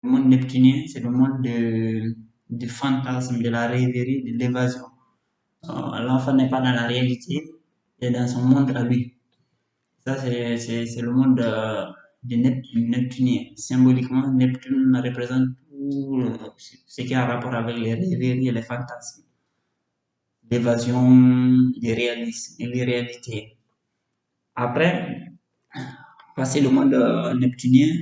Le monde neptunien, c'est le monde du fantasme, de la rêverie, de l'évasion. L'enfant n'est pas dans la réalité, il est dans son monde à lui. Ça, c'est le monde du Neptunien. Symboliquement, Neptune représente tout ce qui a rapport avec les rêveries et les fantasmes, l'évasion, les réalités. Après, passer le monde neptunien,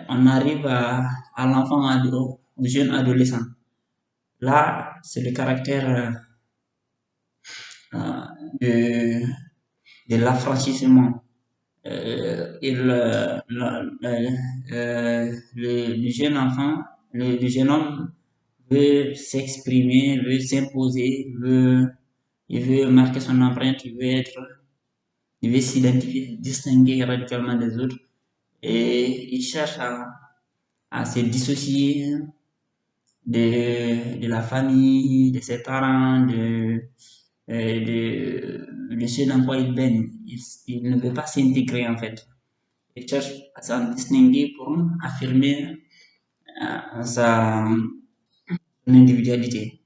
on arrive à l'enfant, au jeune adolescent. Là, c'est le caractère euh, de, de l'affranchissement. Le jeune enfant, le jeune homme veut s'exprimer, veut s'imposer, il veut marquer son empreinte, il veut s'identifier, distinguer radicalement des autres et il cherche à se dissocier de la famille, de ses parents, de ceux dans quoi il baigne. Il ne veut pas s'intégrer en fait. Il cherche à s'en distinguer pour affirmer sa son individualité.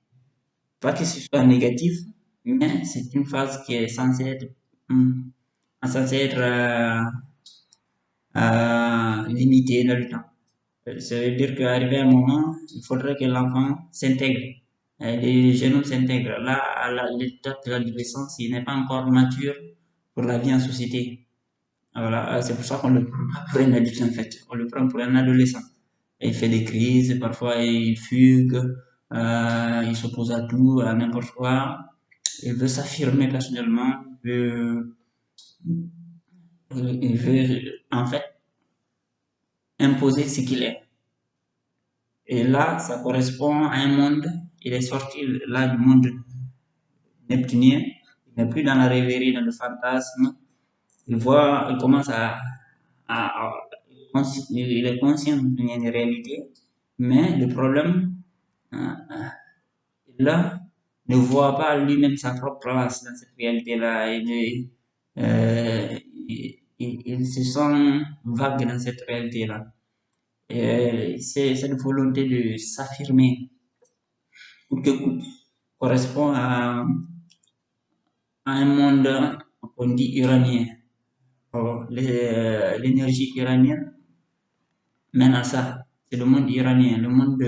Pas que ce soit négatif, mais c'est une phase qui est censée être limitée dans le temps. Ça veut dire qu'arrivé à un moment, il faudrait que l'enfant s'intègre. Les jeunes hommes s'intègrent. Là, à l'état de l'adolescence, il n'est pas encore mature pour la vie en société. Voilà, c'est pour ça qu'on le prend pas pour un adulte en fait. On le prend pour un adolescent. Il fait des crises, parfois il fugue, il s'oppose à tout, à n'importe quoi. Il veut s'affirmer personnellement, il veut en fait imposer ce qu'il est. Et là, ça correspond à un monde, il est sorti là du monde neptunien, il n'est plus dans la rêverie, dans le fantasme. Il commence à- il est conscient qu'il y a une réalité, mais le problème, euh, là, ne voit pas lui-même sa propre place dans cette réalité-là. Il se sent vague dans cette réalité-là. Et c'est cette volonté de s'affirmer coûte que coûte correspond à un monde qu'on dit iranien. L'énergie iranienne mène à ça. C'est le monde iranien, le monde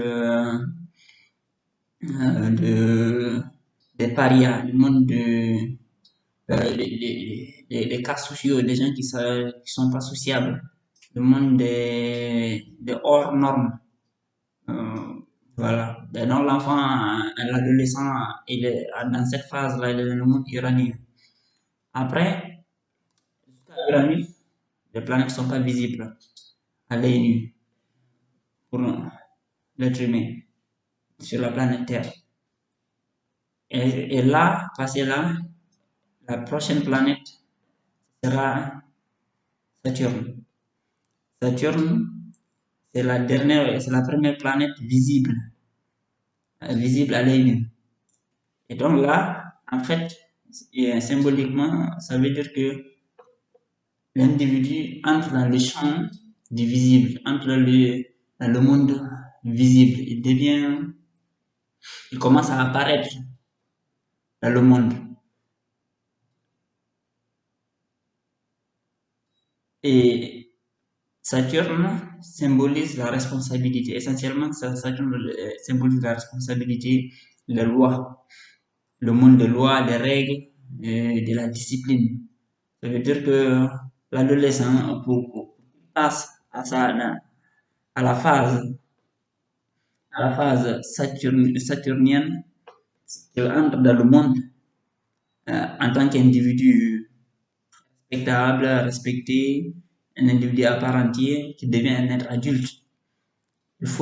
des parias, le monde des cas sociaux, des gens qui sont pas sociables, le monde des hors normes. Euh, voilà. Et donc l'enfant, l'adolescent, il est dans cette phase-là, il est dans le monde iranien. Après, jusqu'à Uranus, les planètes ne sont pas visibles à l'œil nu pour l'être humain sur la planète Terre. Et là, passé là, la prochaine planète sera Saturne. Saturne, c'est la première planète visible, visible à l'œil nu. Et donc là, en fait, symboliquement, ça veut dire que l'individu entre dans le champ du visible, entre dans le monde visible. Il commence à apparaître dans le monde. Et Saturne symbolise la responsabilité. Essentiellement, Saturne symbolise la responsabilité, les lois, le monde des lois, des règles, et de la discipline. Ça veut dire que l'adolescent, pour passe à la phase, à la phase saturnienne, il entre dans le monde en tant qu'individu respectable, respecté, un individu à part entière qui devient un être adulte. Il faut